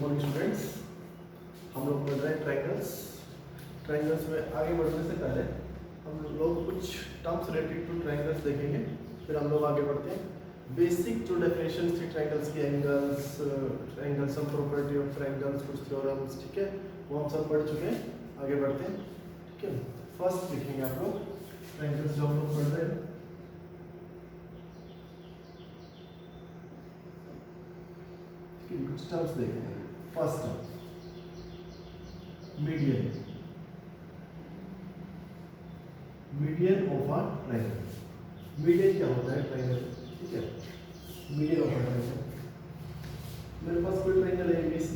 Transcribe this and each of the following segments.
Morning students. हम लोग पढ़ रहे हैं ट्रायंगल्स में आगे बढ़ने से पहले हम लोग कुछ टर्म्स रिलेटेड टू ट्रायंगल्स देखेंगे, फिर हम लोग आगे बढ़ते हैं। बेसिक जो डेफिनेशन थी ट्रायंगल्स की, angles sum property of triangles, कुछ थ्योरम्स, ठीक है, वो हम सब पढ़ चुके हैं। आगे बढ़ते हैं, ठीक है। फर्स्ट देखेंगे आप लोग ट्रायंगल्स जो हम लोग पढ़ रहे हैं। कुछ टर्म्स देखते हैं। First term median of a triangle. Median क्या होता है? ट्रायंगल, ठीक है। मीडियन ऑफ अ ट्रायंगल, मेरे पास कोई ट्रायंगल है ABC,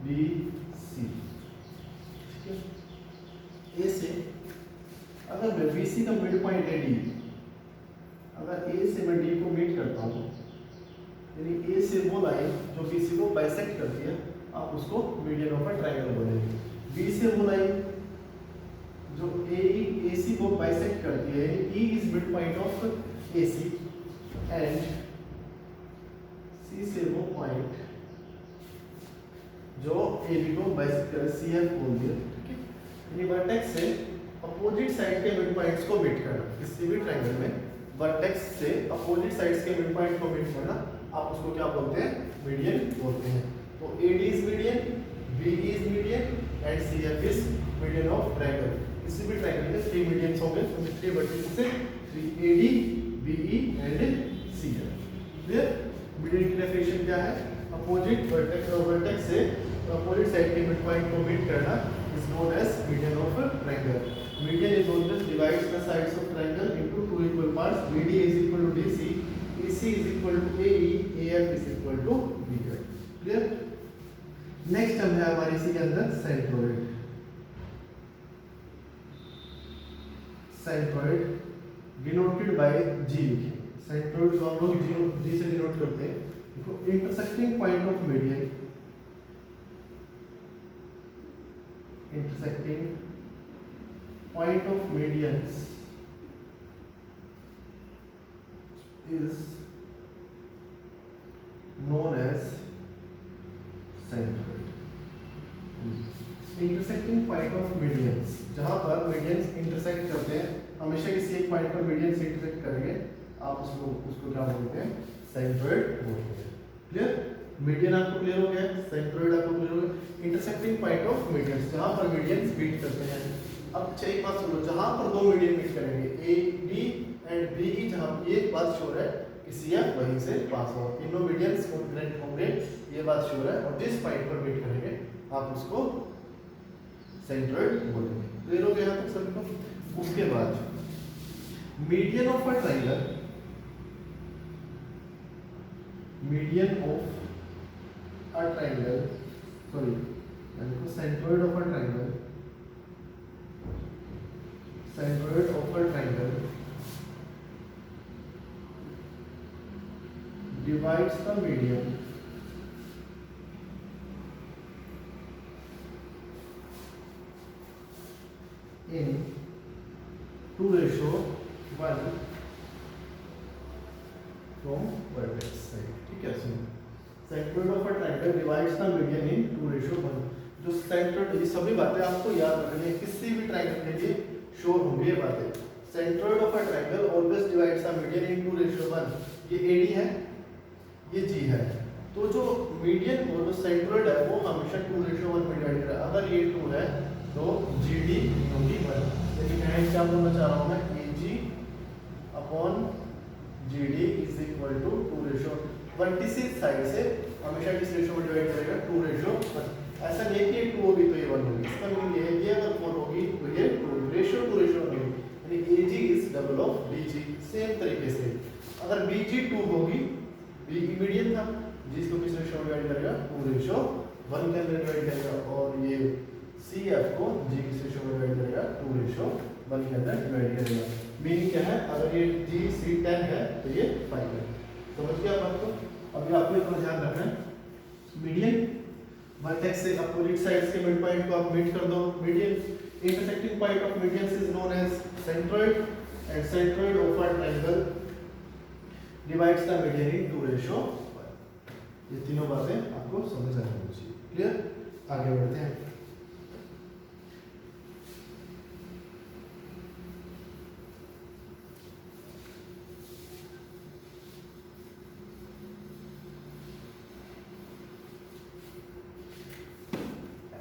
ABC, ठीक है। A से अगर मैं BC का मिड पॉइंट है D, अगर A से मैं D को मीट करता हूँ, यानी A से वो लाइन जो BC को बाइसेक्ट करती है, आप उसको मीडियन ऑफ अ ट्रायंगल बोलेंगे। B से वो लाइन जो AC को बाइसेक्ट करती है, E is mid point of AC, and C से वो पॉइंट जो AB को बाइसेक्ट करे, CF बोल दिया, ठीक है। यानी वर्टेक्स से अपोजिट साइड के मिड पॉइंट्स को मीट करना। किसी भी ट्रायंगल में वर्टेक्स से अपोजिट साइड्स के मिड पॉइंट को मीट करना, आप उसको क्या बोलते हैं? मीडियन बोलते हैं। तो AD is median, BE is median and CF is median of triangle. किसी भी ट्रायंगल में 3 मीडियंस होंगे, तो 3 वर्टिसेस से 3AD, BE and CF। Clear? Median की डेफिनेशन क्या है? अपोजिट वर्टेक्स से अपोजिट साइड के मिड पॉइंट को मीट करना is known as median of a triangle. Median is always divides the sides of triangle into two equal parts. BD is equal to DC, AC is equal to AE, AF is equal to BF. Clear? Next हम है हमारे इसी के अंदर centroid. Centroid denoted by G लिखे। Centroid को हम लोग G से डिनोट करते हैं। देखो, intersecting point of median, intersecting point of medians is known as centroid. Intersecting point of medians, जहां पर medians intersect करते हैं, हमेशा किसी एक पॉइंट पर medians intersect करेंगे, आप उसको क्या बोलते हैं? centroid बोलते हैं। क्लियर? मीडियन आपको क्लियर हो गया, सेंट्रोइड आपको क्लियर हो गया। इंटरसेक्टिंग पॉइंट ऑफ मीडियंस, जहां पर मीडियंस मीट करते हैं। अब अच्छा एक बात सुनो, जहां पर दो मीडियन मीट करेंगे, AD एंड BE, जहां ये बात श्योर है कि CF वहीं से पास हो, तीनों मीडियंस कॉन्ग्रुएंट होंगे, ये बात श्योर है। और जिस पॉइंट पर मीट करेंगे आप उसको सेंट्रोइड बोलेंगे। क्लियर हो गया यहां तक सभी को? उसके बाद median of a triangle, median of a triangle, sorry, centroid of a triangle, centroid of a triangle divides the median in 2:1 from vertex side, ठीक है। सुनो, centroid of a triangle divides the median in 2:1। जो centroid, ये सभी बातें आपको याद रखनी है, किसी भी ट्रायंगल के लिए श्योर होंगी ये बातें। Centroid of a triangle always divides the median in 2:1। ये AD है, ये G है, तो जो मीडियन को जो सेंट्रोइड है वो हमेशा 2:1 में डिवाइड करेगा। अगर ये 2 है तो GD होगी 1। लेकिन यहाँ क्या बोलना चाह रहा हूँ मैं? AG upon GD is equal to 2:1। Vertices side से हमेशा किस रेशियो में डिवाइड करेगा? 2:1। ऐसा नहीं है कि 2 होगी तो ये 1 होगी, इसका मीनिंग ये है कि अगर 4 होगी तो ये 2:1 होगी, यानी AG is double of BG। Same तरीके से अगर BG 2 होगी, BE मीडियन था, जिसको किस रेशियो में डिवाइड करेगा? 2:1 के अंदर डिवाइड करेगा, और ये CF को G किस रेशियो में डिवाइड करेगा? 2:1 के अंदर डिवाइड करेगा। मीनिंग क्या है? अगर ये GC 10 है तो ये 5 है। समझ गया बात को? अभी आपको एक ध्यान रखना है, मीडियन वर्टेक्स से अपोजिट साइड्स के मिड पॉइंट को आप मीट कर दो, median. Intersecting point of medians is known as centroid, and centroid of a triangle divides the median in 2:1। ये तीनों बातें आपको समझ आ जानी चाहिए। क्लियर? आगे बढ़ते हैं।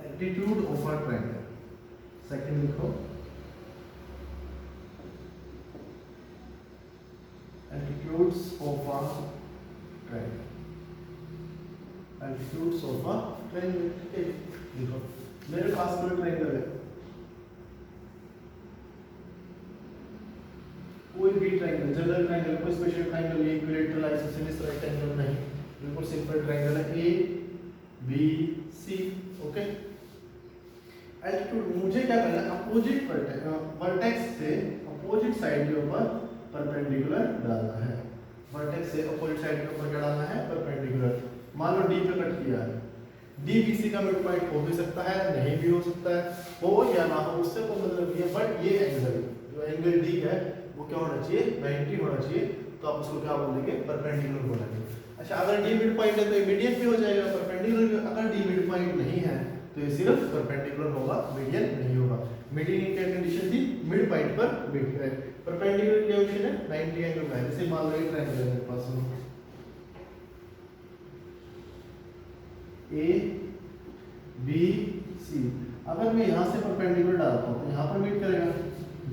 Altitude of a triangle, second लिखो, altitudes of a triangle, altitudes of a triangle. देखो मेरे पास कोई ट्रायंगल है, कोई भी ट्रायंगल, जनरल ट्रायंगल, कोई special triangle, equilateral, isosceles, right angle नहीं, बिल्कुल सिंपल ट्रायंगल है, A B C. Okay, altitude मुझे क्या करना है, अपोजिट वर्टेक्स से अपोजिट साइड के ऊपर परपेंडिकुलर डालना है। वर्टेक्स से अपोजिट साइड के ऊपर क्या डालना है, परपेंडिकुलर। मान लो डी पे कट किया है, डी बी सी का मिड पॉइंट हो भी सकता है, नहीं भी हो सकता है, हो या ना हो उससे कोई मतलब नहीं है, बट ये एंगल, जो एंगल डी है वो क्या होना चाहिए, 90 होना चाहिए। तो आप उसको क्या बोलेंगे, परपेंडिकुलर बोलेंगे। अच्छा, अगर डी मिड पॉइंट है तो मीडियन भी हो जाएगा, परपेंडिकुलर भी। अगर डी मिड पॉइंट नहीं है तो ये सिर्फ परपेंडिकुलर होगा, मीडियन नहीं होगा। मीडियन की क्या कंडीशन थी, मिड पॉइंट पर मीट करे। परपेंडिकुलर की कंडीशन है 90 एंगल है। जैसे मान लो ये ट्रायंगल है मेरे पास, ए बी सी, अगर मैं यहाँ से परपेंडिकुलर डालता हूँ तो यहाँ पर मीट करेगा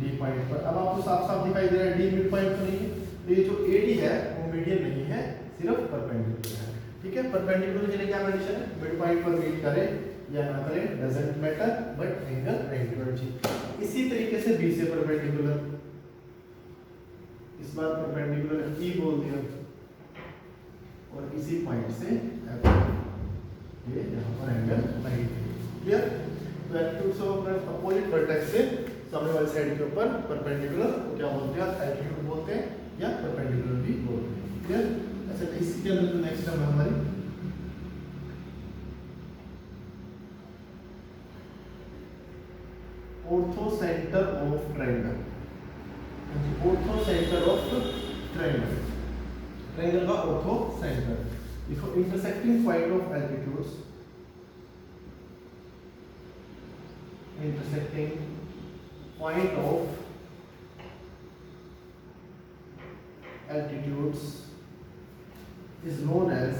डी पॉइंट पर। अब आपको साफ साफ दिखाई दे रहा है डी मिड पॉइंट पर नहीं है, तो ये जो एडी है वो मीडियन नहीं है, सिर्फ परपेंडिकुलर है। ठीक है, परपेंडिकुलर के लिए क्या कंडीशन है, मिड पॉइंट पर मीट करे या ना करे डजंट मैटर, बट एंगल 90 होना चाहिए। इसी तरीके से बी से परपेंडिकुलर, इस बार परपेंडिकुलर ई बोल दिया, और इसी पॉइंट से एफ, ये यहाँ पर एंगल 90। क्लियर? तो एल्टीट्यूड ऑफ अपोजिट वर्टेक्स से सामने वाली साइड के ऊपर परपेंडिकुलर को क्या बोलते हैं, एल्टीट्यूड बोलते हैं या परपेंडिकुलर भी बोलते हैं। क्लियर? अच्छा, इसी के अंदर नेक्स्ट टर्म है हमारी ortho centre of triangle. Ortho centre of triangle, triangle का ऑर्थो सेंटर। देखो, intersecting point of altitudes, intersecting point of altitudes is known as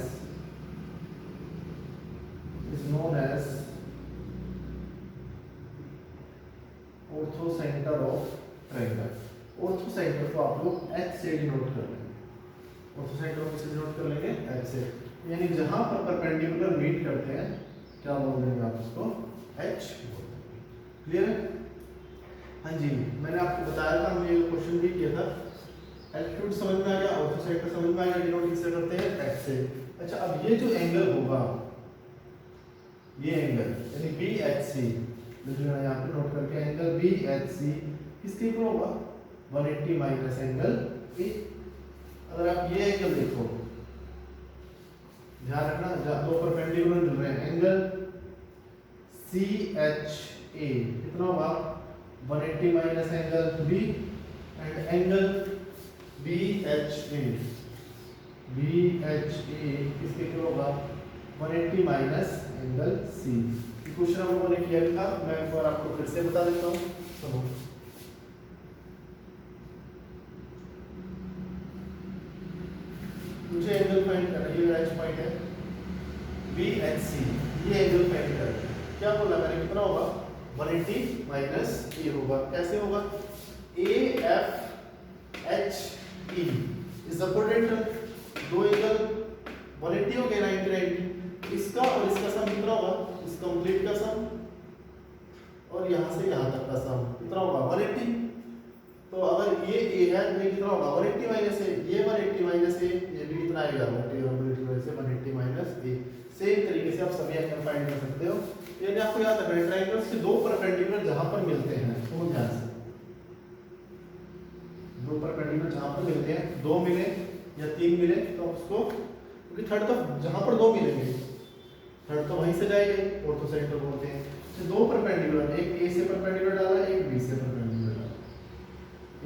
ortho centre of triangle. Ortho centre को आप लोग H से denote कर लेंगे, ऑर्थो सेंटर को किससे डिनोट कर लेंगे, H से, यानी जहां पर परपेंडिकुलर मीट करते हैं क्या बोल देंगे आप उसको, H बोल देंगे। क्लियर है? हाँ जी, मैंने आपको बताया था, हमने ये क्वेश्चन भी किया था। एल्टीट्यूड समझ में आ गया, ऑर्थो सेंटर समझ में आ गया, डिनोट किससे करते हैं, H से। अच्छा, अब ये जो एंगल होगा, ये एंगल यानी BHC, यहाँ पे नोट करके एंगल BHC किसके ऊपर होगा, 180 माइनस एंगल ए। अगर आप ये एंगल देखो, ध्यान रखना, दो परपेंडिकुलर मिल रहे हैं, एंगल CHA कितना होगा, 180 minus angle B, and angle BHA किसके ऊपर होगा, 180 माइनस एंगल C। क्वेश्चन हम लोगों ने किया था, मैं एक बार आपको फिर से बता देता हूँ। सुनो, मुझे एंगल फाइंड करना है, ये एच पॉइंट है BHC, ये एंगल फाइंड करना है। क्या बोला मैंने, कितना होगा, 180 माइनस ए होगा। कैसे होगा, AFHE इज द कोटेंट, दो एंगल 180 हो गया, 90, इसका और इसका सम कितना होगा, इस कंप्लीट का सम और यहाँ से यहाँ तक का सम कितना होगा, 180। तो अगर ये a है तो ये कितना होगा, 180 माइनस a, ये 180 माइनस a, ये भी कितना आएगा, 180 माइनस a। सेम तरीके से आप सभी एंगल फाइंड कर सकते हो। यानी आपको याद रखना है, ट्रायंगल्स के दो परपेंडिकुलर जहां पर मिलते हैं, तो ध्यान से, दो परपेंडिकुलर जहां पर मिलते हैं, दो मिले या तीन मिले तो उसको, क्योंकि थर्ड तो जहां पर दो मिलेंगे थर्ड तो वहीं से जाएगा, ऑर्थो सेंटर बोलते हैं। तो दो परपेंडिकुलर, एक A से परपेंडिकुलर डाला, एक B से परपेंडिकुलर डाला,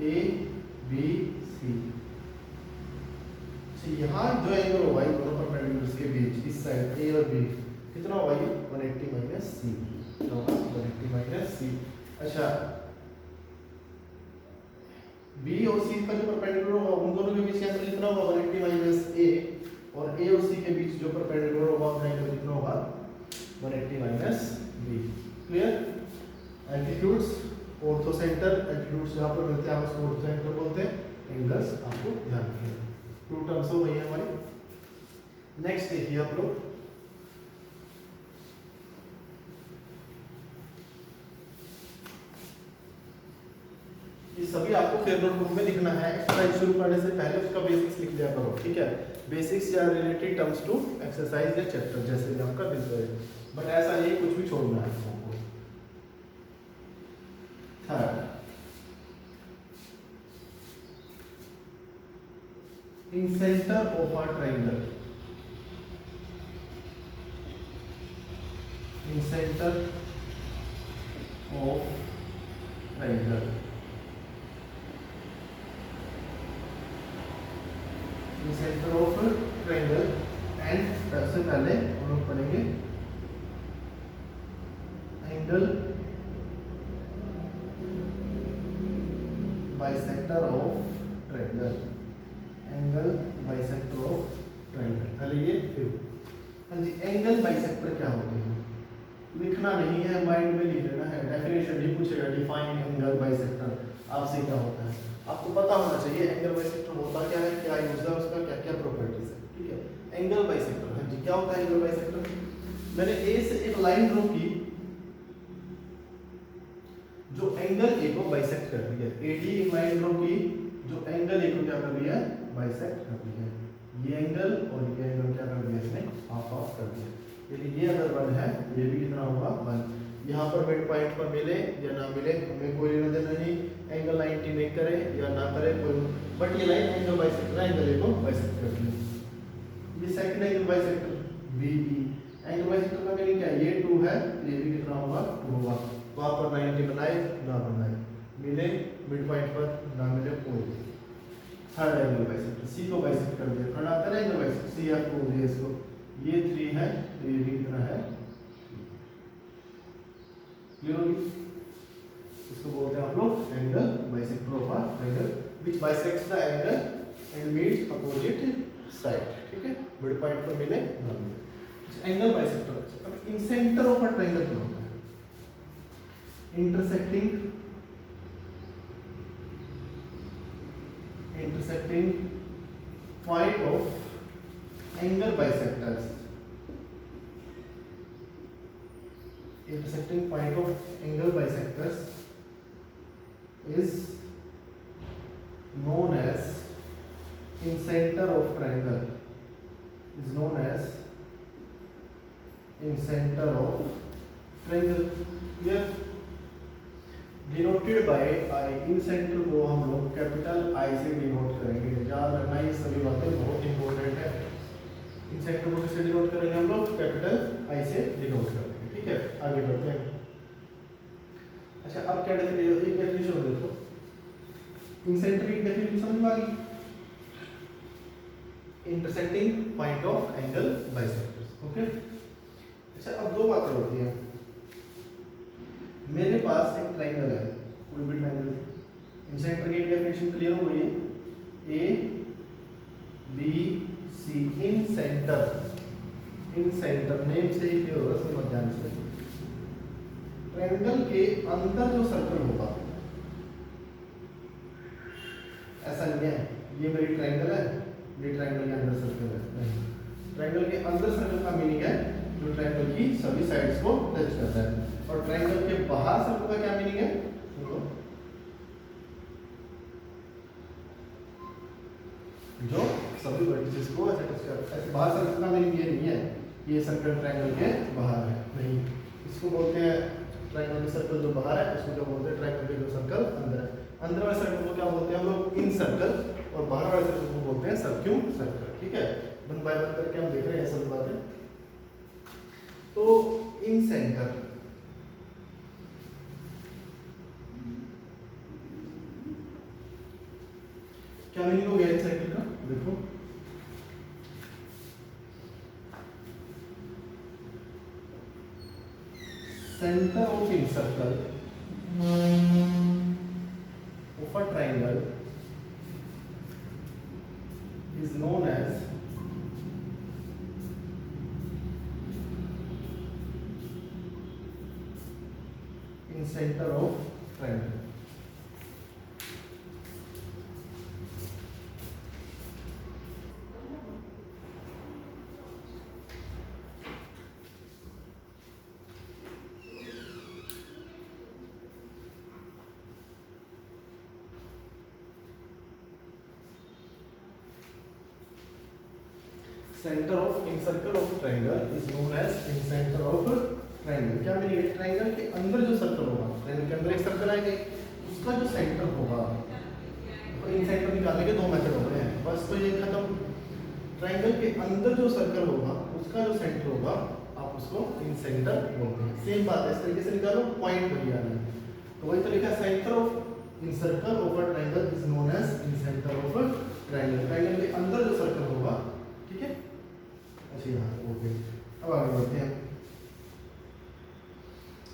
A B C, यहाँ जो एंगल होगा ये दोनों परपेंडिकुलर्स के बीच इस साइड ए और बी कितना होगा ये 180 माइनस सी, कितना होगा 180 माइनस सी। अच्छा बी और सी का जो परपेंडिकुलर होगा उन दोनों के बीच का एंगल कितना होगा 180 माइनस ए, और ए और सी के बीच जो परपेंडिकुलर होगा उसका एंगल कितना होगा 180 minus B. Clear? Altitudes orthocentre, altitudes जहाँ पर मिलते हैं हम उसको ऑर्थो सेंटर बोलते हैं, एंगल्स आपको ध्यान रखिए। टू टर्म्स हो गई है हमारी। नेक्स्ट देखिए आप लोग, ये सभी आपको फिर नोटबुक में लिखना है। एक्सरसाइज शुरू करने से पहले उसका बेसिक्स लिख लिया करो, ठीक है? बेसिक्स या रिलेटेड टर्म्स टू एक्सरसाइज या चैप्टर जैसे भी आपका दिल करे, बट ऐसा नहीं कुछ भी छोड़ना है आपको। Third, in centre of a triangle, incentre of triangle, incentre of triangle and सबसे पहले हम लोग पढ़ेंगे angle bisector of triangle, angle bisector of triangle. पहले ये फिर हाँ जी, एंगल बाइसेक्टर क्या होते हैं लिखना नहीं है, माइंड में लिख लेना है। डेफिनेशन भी पूछेगा, डिफाइन एंगल बाइसेक्टर आपसे क्या होता है, आपको पता होना चाहिए एंगल बाइसेक्टर होता क्या है, क्या यूज है उसका, क्या क्या प्रॉपर्टीज है, ठीक है? एंगल बाइसेक्टर हाँ जी, क्या होता है एंगल बाइसेक्टर? मैंने ए से एक लाइन ड्रॉ की जो एंगल ए को बाइसेक्ट कर रही है, एडी एक लाइन ड्रॉ की जो एंगल ए को क्या कर रही है, बाइसेक्ट कर रही है। ये एंगल और ये एंगल क्या कर दिया इसने, हाफ ऑफ कर दिया। यदि ये अगर 1 है ये भी कितना होगा 1। यहाँ पर मिड पॉइंट पर मिले या ना मिले हमें कोई लेना देना नहीं, एंगल 90 नहीं करे या ना करे कोई, बट ये लाइन एंगल बाइसेक्टर है, एंगल ए को बाइसेक्ट करती है। ये second angle bisector BE, angle bisector का मीनिंग क्या है, ये 2 है ये भी कितना होगा 2 होगा। वहाँ पर 90 बनाए ना बनाए, मिले मिड पॉइंट पर ना मिले कोई। थर्ड एंगल बाइसेक्टर, सी को बाइसेक्ट कर दिया, थर्ड आता है एंगल बाइसेक्टर, सी आपको हो गया इसको, ये 3 है तो ये भी कितना है, क्लियर होगी? इसको बोलते हैं हम लोग angle bisector of a triangle which bisects the angle and meets opposite side, ठीक है? मिड पॉइंट पर मिले ना मिले, एंगल बाइसेक्टर। अब इन सेंटर ऑफ अ ट्रायंगल क्या होता है, intersecting point of angle bisectors, intersecting point of angle bisectors is known as in center of triangle, is known as in center of triangle। Here denoted by I, in centre को हम लोग capital I से denote करेंगे। याद रखना ये सभी बातें बहुत इंपॉर्टेंट है। इन सेंटर को किससे डिनोट करेंगे हम लोग, कैपिटल आई से डिनोट करेंगे, ठीक है? आगे बढ़ते हैं। अच्छा अब क्या डेफिनेशन देखो, इन सेंटर की डेफिनेशन समझ में आ गई, intersecting point of angle bisectors, okay? अच्छा अब दो बातें होती हैं, मेरे पास एक ट्रायंगल है, कोई भी ट्रायंगल, इन सेंटर की डेफिनेशन क्लियर हो गई है, A B C, incentre, incentre name से ही क्लियर होगा, समझ ध्यान से। ट्रायंगल के अंदर जो सर्कल होगा, ऐसा नहीं है ये मेरी ट्रायंगल है, ये ट्रायंगल के अंदर सर्कल है, नहीं। ट्रायंगल के अंदर सर्कल का मीनिंग है जो ट्रायंगल की सभी साइड्स को टच करता है, और ट्रायंगल के बाहर सर्कल का क्या मीनिंग है, देखो जो सभी वर्टिसेस को ऐसे टच करता है। ऐसे बाहर सर्कल का मीनिंग ये नहीं है ये सर्कल ट्रायंगल के बाहर है, नहीं। इसको बोलते हैं ट्रायंगल के सर्कल जो बाहर है उसको क्या बोलते हैं, ट्रायंगल के जो सर्कल अंदर है। अंदर वाले सर्कल को क्या बोलते हैं हम लोग, इन सर्कल, और बाहर वाले सर्कल को बोलते हैं सर्क्यू सर्कल, ठीक है? वन बाय वन करके हम देख रहे हैं सब बातें। तो इन सेंटर, क्या मीनिंग हो गया इन सर्कल का, देखो center of incircle of a triangle is known as in center of triangle. Centre of incircle of triangle is known as incentre of triangle. क्या मीनिंग है? ट्रायंगल के अंदर जो सर्कल होगा, ट्रायंगल के अंदर एक सर्कल आएगा, उसका जो सेंटर होगा, तो इन सेंटर निकालने के दो मेथड हो गए हैं, बस तो ये खत्म। ट्रायंगल के अंदर जो सर्कल होगा उसका जो सेंटर होगा आप उसको इन सेंटर बोलते हैं। सेम बात है, इस तरीके से निकालो, पॉइंट वही आना है। तो वही तरीका, centre of incircle of a triangle is known as incentre of triangle. Triangle के अंदर जो सर्कल होगा, ठीक है। अच्छा यहाँ ओके, अब आगे बढ़ते हैं।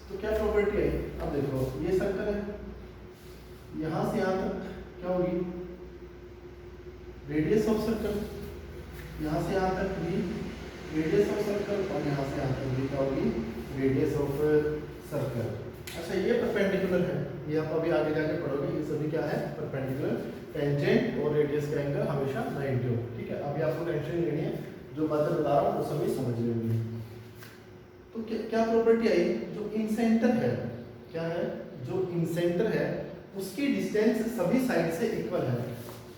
तो क्या प्रॉपर्टी आई? अब देखो, ये सर्कल है, यहाँ से यहाँ तक क्या होगी? Radius of circle. यहाँ से यहाँ तक भी रेडियस ऑफ सर्कल, और यहाँ से यहाँ तक भी क्या होगी? Radius of circle. अच्छा, ये परपेंडिकुलर है, ये आप अभी आगे जाके पढ़ोगे। ये सभी क्या है? परपेंडिकुलर। टेंजेंट और रेडियस का एंगल हमेशा 90 हो, ठीक है। अभी आपको टेंशन नहीं लेनी है, जो बातें बता रहा हूँ वो सभी समझ लेंगे। तो क्या प्रॉपर्टी आई? जो इन सेंटर है, क्या है? जो इन सेंटर है उसकी डिस्टेंस सभी साइड से इक्वल है।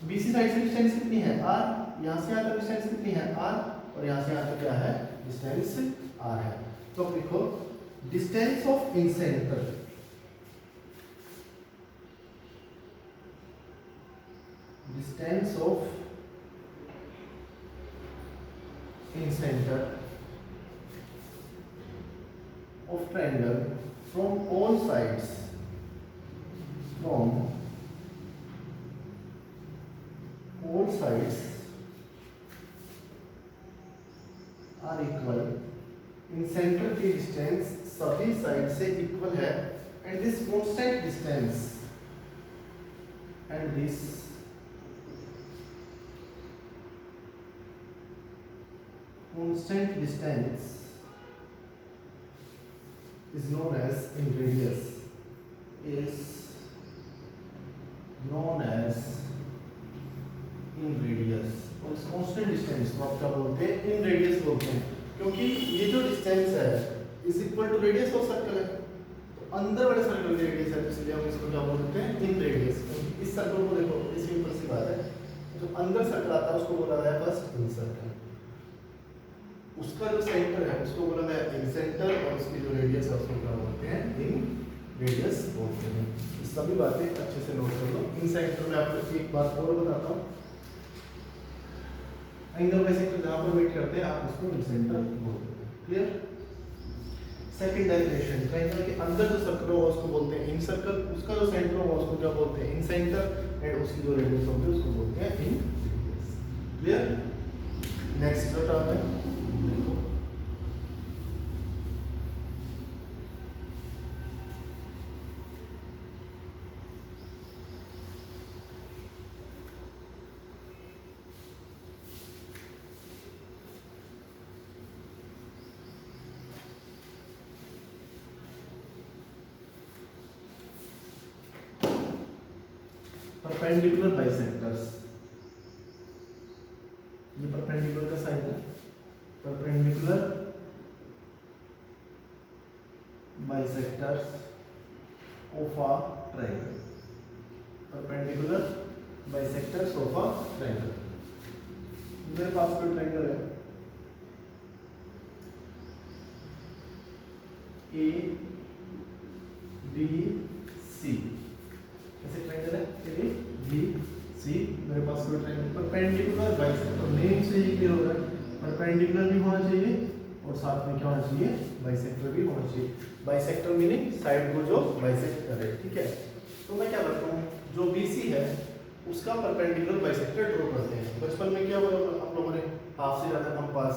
बीसी साइड से डिस्टेंस कितनी है? r। यहाँ से यहाँ तक डिस्टेंस कितनी है? r। और यहाँ से यहाँ तक क्या है? डिस्टेंस r है। तो लिखो distance of in centre, distance of in center of triangle from all sides, from all sides are equal। in center की distance सभी साइड से इक्वल है, and this constant distance, and this constant distance is known as in radius, is known as in radius। और इस constant distance को आप क्या बोलते हैं? in radius बोलते हैं, क्योंकि ये जो distance है is equal to radius of circle है। तो अंदर वाले सर्कल की रेडियस है, इसलिए हम इसको क्या बोलते हैं? in radius। इस सर्कल को देखो, ये सिंपल सी बात है, जो अंदर सर्कल आता है उसको बोला जाता है फर्स्ट इन सर्कल। उसका जो सेंटर है उसको बोला मैं इन सेंटर, और उसकी जो रेडियस है उसको क्या बोलते हैं? इन रेडियस बोलते हैं। ये सभी बातें अच्छे से नोट कर लो। इन सेंटर में आपको एक बात और बताता हूँ, एंगल बाइसेक्टर जहाँ पर मीट करते हैं आप उसको इन सेंटर बोलते हैं। क्लियर? सेकंड डेफिनेशन, ट्रायंगल के अंदर जो सर्कल होगा उसको बोलते हैं इन सर्कल, उसका जो सेंटर होगा उसको क्या बोलते हैं? इन सेंटर, एंड उसकी जो रेडियस होगी उसको बोलते हैं इन रेडियस। क्लियर? नेक्स्ट जो टर्म है, परपेंडिकुलर बाइसेक्टर्स। ये परपेंडिकुलर का साइन है, perpendicular bisectors of a triangle, perpendicular bisectors of a triangle. मेरे पास कोई ट्रायंगल है ए बी सी, ऐसे ट्रायंगल है ए बी सी। मेरे पास कोई ट्रायंगल परपेंडिकुलर बाइसेक्टर, नेम से ही क्लियर हो रहा है, परपेंडिकुलर भी होना चाहिए और साथ में क्या होना चाहिए? बाइसेक्टर भी होना चाहिए। बाइसेक्टर मीनिंग साइड को जो बाइसेक्ट करे, ठीक है। तो मैं क्या करता हूँ, जो बीसी है उसका परपेंडिकुलर बाइसेक्टर ड्रॉ करते हैं। बचपन में क्या हुआ आप लोगों ने, हाफ से ज्यादा कंपास,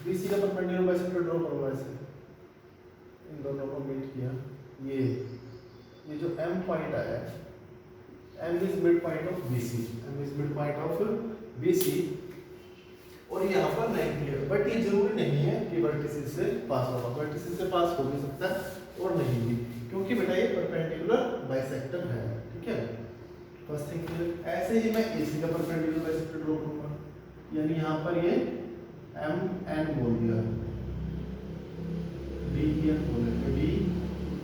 बीसी का परपेंडिकुलर बाइसेक्टर ड्रॉ करो ऐसे, दोनों को मीट किया, ये जो M पॉइंट आया, M is mid point of BC, M is mid point of BC, और यहाँ पर 90 है, बट ये जरूरी नहीं है कि वर्टिसिस से पास होगा, वर्टिसिस से पास हो भी सकता है और नहीं भी, क्योंकि बेटा ये परपेंडिकुलर बाइसेक्टर है, ठीक है। First thing clear. ऐसे ही मैं AC का परपेंडिकुलर बाइसेक्टर ड्रॉ करूंगा, यानी यहाँ पर ये MN बोल दिया, DE बोल दिया,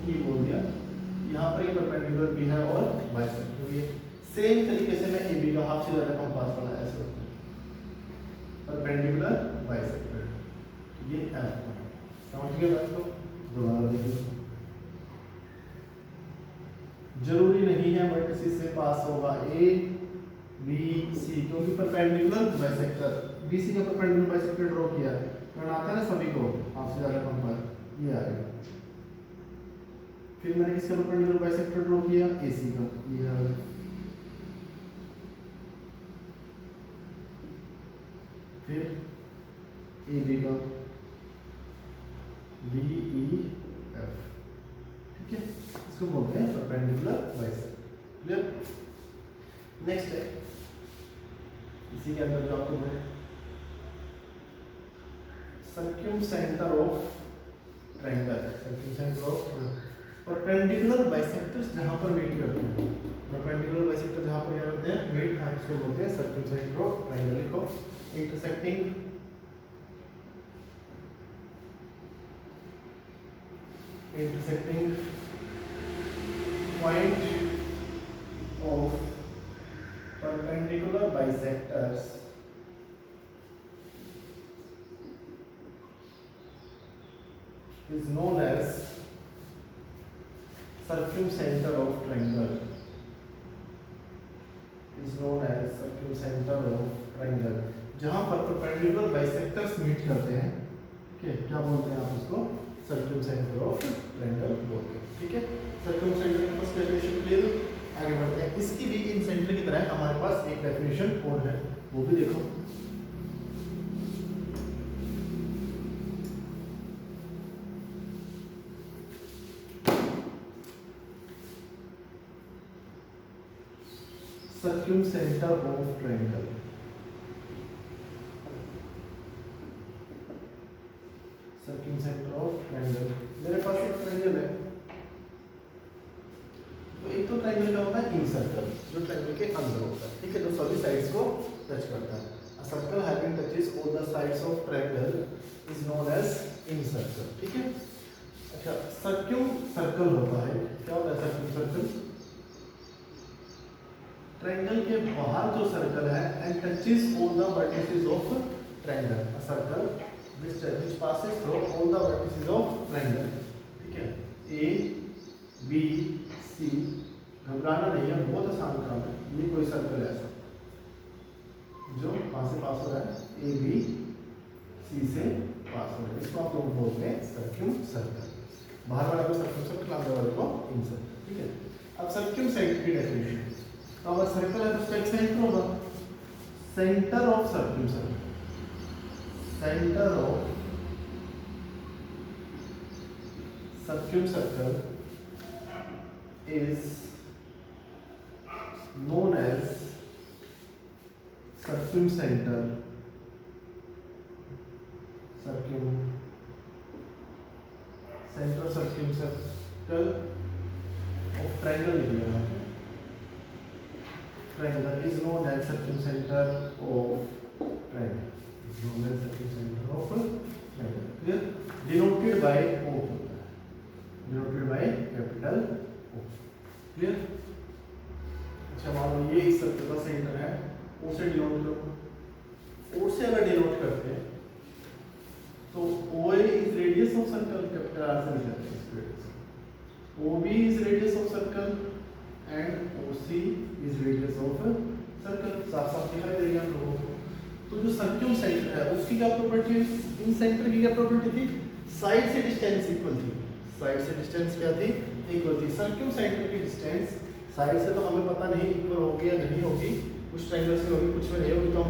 DE बोल दिया, यहाँ पर ये परपेंडिकुलर भी है और बाइसेक्टर भी है। सेम तरीके से मैं AB का हाफ से ज्यादा कंपास बनाया ऐसे परपेंडिकुलर बाइसेक्टर, ये F समझ गए बात को। दोबारा देखिए, जरूरी नहीं है वर्टिसिस से पास होगा ABC, क्योंकि परपेंडिकुलर बाइसेक्टर, BC का परपेंडिकुलर बाइसेक्टर ड्रॉ किया है, करना आता है ना सभी को, हाफ से ज्यादा कंपास, ये आ गया। फिर मैंने किसका परपेंडिकुलर बाइसेक्टर ड्रॉ किया, AC का, ये आ गया। फिर AB का, DEF, ठीक है, इसको बोलते हैं परपेंडिकुलर बाइसेक्टर, क्लियर। नेक्स्ट है, इसी के अंदर जो आपको है circumcentre of triangle, circumcentre of perpendicular bisectors जहां पर मीट करते हैं, परपेंडिकुलर बाइसेक्टर जहां पर क्या करते हैं, मीट, हम इसको बोलते हैं सर्क्यूम सेंटर ऑफ ट्रायंगल। लिखो, intersecting point of perpendicular bisectors is known as circumcenter of triangle, is known as circumcenter of triangle, जहां पर परपेंडिकुलर बाइसेक्टर्स मीट करते हैं, ठीक है, क्या बोलते हैं आप उसको, सर्कमसेंटर ऑफ ट्रायंगल बोलते हैं, ठीक है। सर्कमसेंटर की फर्स्ट डेफिनेशन क्लियर, आगे बढ़ते हैं। इसकी भी इन सेंटर की तरह हमारे पास एक डेफिनेशन और है, वो भी देखो। सर्कमसेंटर ऑफ ट्रायंगल, सर्कमसेंटर ऑफ ट्रायंगल, मेरे पास एक ट्रायंगल है, तो एक तो ट्रायंगल का होता है इन सर्कल, जो ट्रायंगल के अंदर होता है, ठीक है, जो सभी साइड्स को टच करता है। A circle having touches all the sides of triangle is known as incircle, ठीक है। अच्छा, सर्क्यूम सर्कल होता है, क्या होता है सर्क्यूम सर्कल, ट्रायंगल के बाहर जो सर्कल है and touches all the vertices of triangle, a circle which passes through all the vertices of triangle, ठीक है, A B C, घबराना नहीं है, बहुत आसान काम है, ये कोई सर्कल है ऐसा जो कहाँ से पास हो रहा है, A B C से पास हो रहा है, इसको आप लोग बोलते हैं सर्क्यूम सर्कल, बाहर वाले को सर्क्यूम सर्कल, अंदर वाले को इन सर्कल, ठीक है। अब सर्क्यूम सेंटर की डेफिनेशन, तो अगर सर्कल है तो उसका एक सेंटर होगा, centre of circumcircle, center of circumcircle is known as circumcenter, center circumcircle of triangle, triangle is known as circumcenter of triangle, known as circumcenter of triangle, clear, denoted by O होता है, denoted by capital O, clear। अच्छा, मान लो ये इस circle का centre है, O से denote करो, O से अगर डिनोट करते हैं तो OA is radius of circle, capital R से निकलते हैं इस radius, OB is radius of circle and OC is radius of circle, साफ साफ दिखाई देगा हम लोगों को। तो जो सर्क्यूम सेंटर है उसकी क्या प्रॉपर्टी है, इन सेंटर की क्या प्रॉपर्टी थी, साइड से डिस्टेंस इक्वल थी, साइड से डिस्टेंस क्या थी, इक्वल थी। सर्क्यूम सेंटर की डिस्टेंस साइड से तो हमें पता नहीं इक्वल होगी या नहीं होगी, कुछ ट्रायंगल से होगी, कुछ में नहीं होगी, तो हम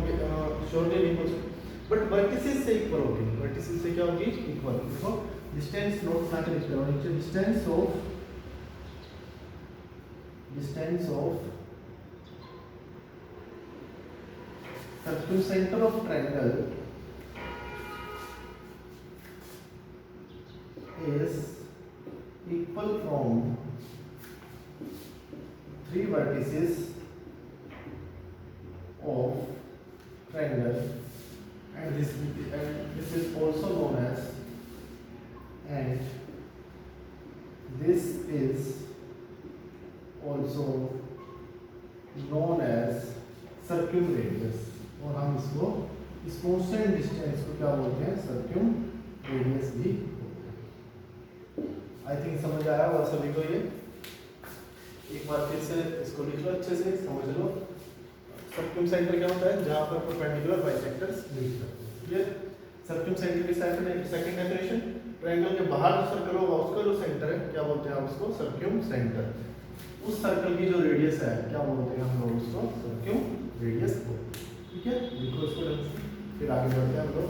श्योरली नहीं बोल सकते, बट वर्टिसेस से इक्वल होगी, वर्टिसेस से क्या होगी, इक्वल। देखो डिस्टेंस नोट बना के लिख लो नीचे, distance of circumcenter of triangle is equal from 3 vertices of triangle, and this is also known as, and this is also known as circumradius, और हम इसको इस कांस्टेंट डिस्टेंस को क्या बोलते हैं, सर्क्यूमरेडियस भी बोलते हैं। आई थिंक समझ आया होगा सभी को ये। एक बार फिर से इसको लिख लो अच्छे से, समझ लो। सर्क्यूम सेंटर क्या होता है, जहां पर परपेंडिकुलर बाइसेक्टर्स मीट करते हैं। क्लियर? सर्क्यूम सेंटर की सेकंड डेफिनेशन, ट्रायंगल के बाहर जो सर्कल होगा उसका जो सेंटर है क्या बोलते हैं आप उसको, सर्क्यूम सेंटर। उस सर्कल की जो रेडियस है क्या बोलते हैं हम लोग उसको, सर्क्यूम रेडियस बोलते हैं। ठीक है, लिखो इसको ढंग से, फिर आगे बढ़ते हैं हम लोग।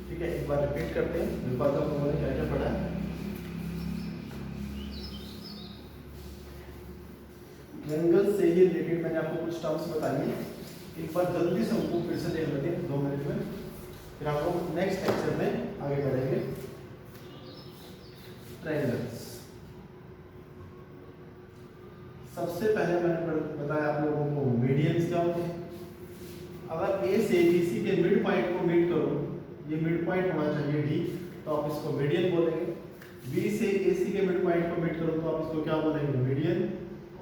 ठीक है, एक बार रिपीट करते हैं, बिकॉज हम लोगों ने क्या क्या पढ़ा है। ट्रायंगल से ही रिलेटेड मैंने आपको कुछ टर्म्स बताई है, एक बार जल्दी से उनको फिर से देख लेते हैं 2 मिनट में, फिर हम लोग नेक्स्ट लेक्चर में आगे बढ़ेंगे। ट्रायंगल्स, सबसे पहले मैंने बताया आप लोगों को मीडियंस क्या होते हैं। अगर ए से बीसी के मिड पॉइंट को मीट करो, ये मिड पॉइंट होना चाहिए डी, तो आप इसको मीडियन बोलेंगे। बी से एसी के मिड पॉइंट को मीट करो तो आप इसको क्या बोलेंगे, मीडियन।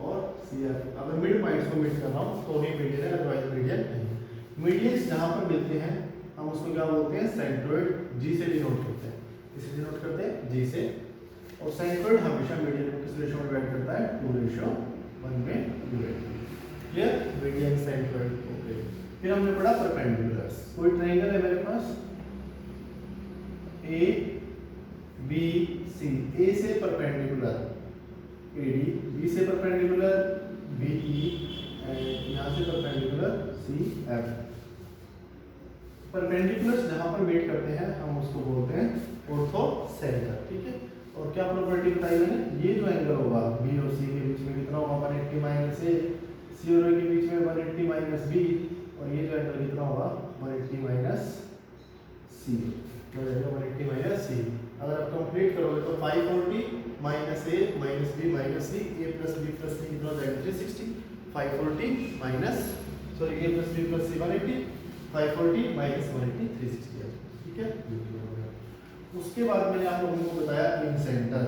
और सीएफ, अगर मिड पॉइंट्स को मीट कर रहा हूँ तो ही मीडियन है, अदरवाइज मीडियन नहीं। मीडियंस जहाँ पर मिलते हैं हम उसको क्या बोलते हैं, सेंट्रोइड, जी से डिनोट करते हैं। किसे डिनोट करते हैं, जी से। और सेंट्रोइड हमेशा मीडियन को किस रेशियो में डिवाइड करता है, 2:1 में divide. Clear? Median, centroid, okay. फिर हमने पढ़ा परपेंडिकुलर्स। कोई ट्रायंगल है मेरे पास ए बी सी, ए से परपेंडिकुलर AD, बी से परपेंडिकुलर BE, एंड यहाँ से परपेंडिकुलर CF। परपेंडिकुलर्स जहाँ पर मीट करते हैं हम उसको बोलते हैं ऑर्थो सेंटर। ठीक है, और क्या प्रॉपर्टी बताई मैंने, ये जो एंगल होगा B और C के बीच में कितना होगा, 180 माइनस A, C और A के बीच में 180 माइनस B, और ये जो एंगल कितना होगा, 180 माइनस C, 180 माइनस C। अगर आप कंप्लीट करोगे तो 540 minus A minus B minus C, A plus B plus C कितना हो जाएगा, 360। 540 minus, sorry A plus B plus C 180, 540 minus 180, 360। ठीक है, उसके बाद मैंने आप लोगों को बताया इन सेंटर।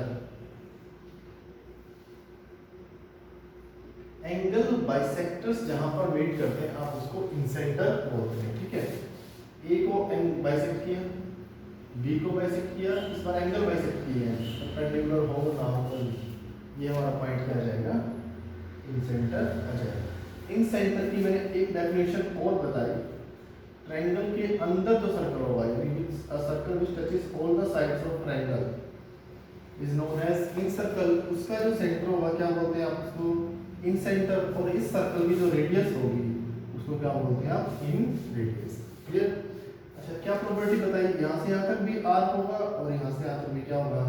एंगल बाइसेक्टर्स जहां पर मीट करते हैं आप उसको इन सेंटर बोलते हैं। ठीक है, ए को बाइसेक्ट किया, बी को बाइसेक्ट किया, इस बार एंगल बाइसेक्ट किए हैं, परपेंडिकुलर हो ना हो, ये हमारा पॉइंट क्या आ जाएगा, इन सेंटर आ जाएगा। इन सेंटर की मैंने एक डेफिनेशन और बताई, ट्रायंगल के अंदर जो सर्कल होगा, a circle which touches all the sides of triangle is known as incircle. उसका जो सेंटर होगा क्या बोलते हैं आप उसको, इन सेंटर। और इस सर्कल की जो रेडियस होगी उसको क्या बोलते हैं आप, इन रेडियस। क्लियर? अच्छा, क्या प्रॉपर्टी बताई, यहाँ से यहाँ तक भी आर होगा और यहाँ से यहाँ तक भी क्या होगा,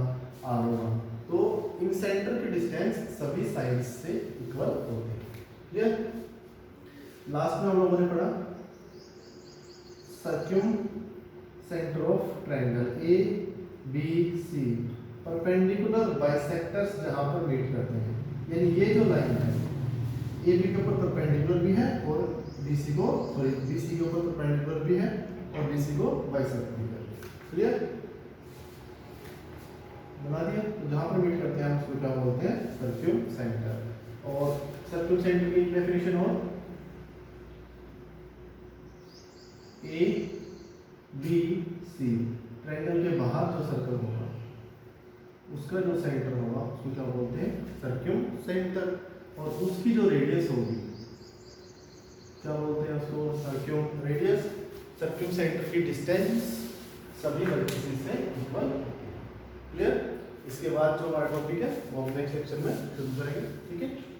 आर होगा। तो इन सेंटर के डिस्टेंस सभी साइड्स से इक्वल होते हैं। क्लियर? लास्ट में हम लोगों ने पढ़ा circumcentre of triangle A B C, perpendicular bisectors जहां पर मीट करते हैं, यानी ये जो लाइन है ए बी के ऊपर परपेंडिकुलर भी है और बीसी को, सॉरी बीसी के ऊपर परपेंडिकुलर भी है और बीसी को बाइसेक्ट भी कर। क्लियर? बना दिया। तो जहां पर मीट करते हैं हम उसको क्या बोलते हैं, सर्क्यूम सेंटर। और सर्क्यूम सेंटर की डेफिनेशन हो, ए बी सी, ट्रायंगल के बाहर जो सर्कल होगा उस उसका जो सेंटर होगा उसको क्या बोलते हैं, सर्क्यूम सेंटर। और उसकी जो रेडियस होगी क्या बोलते हैं उसको, सर्क्यूम रेडियस। सर्क्यूम सेंटर की डिस्टेंस सभी वर्टिसेस से इक्वल। क्लियर। इसके बाद जो हमारा टॉपिक है वो हम नेक्स्ट सेक्शन में शुरू करेंगे। ठीक है।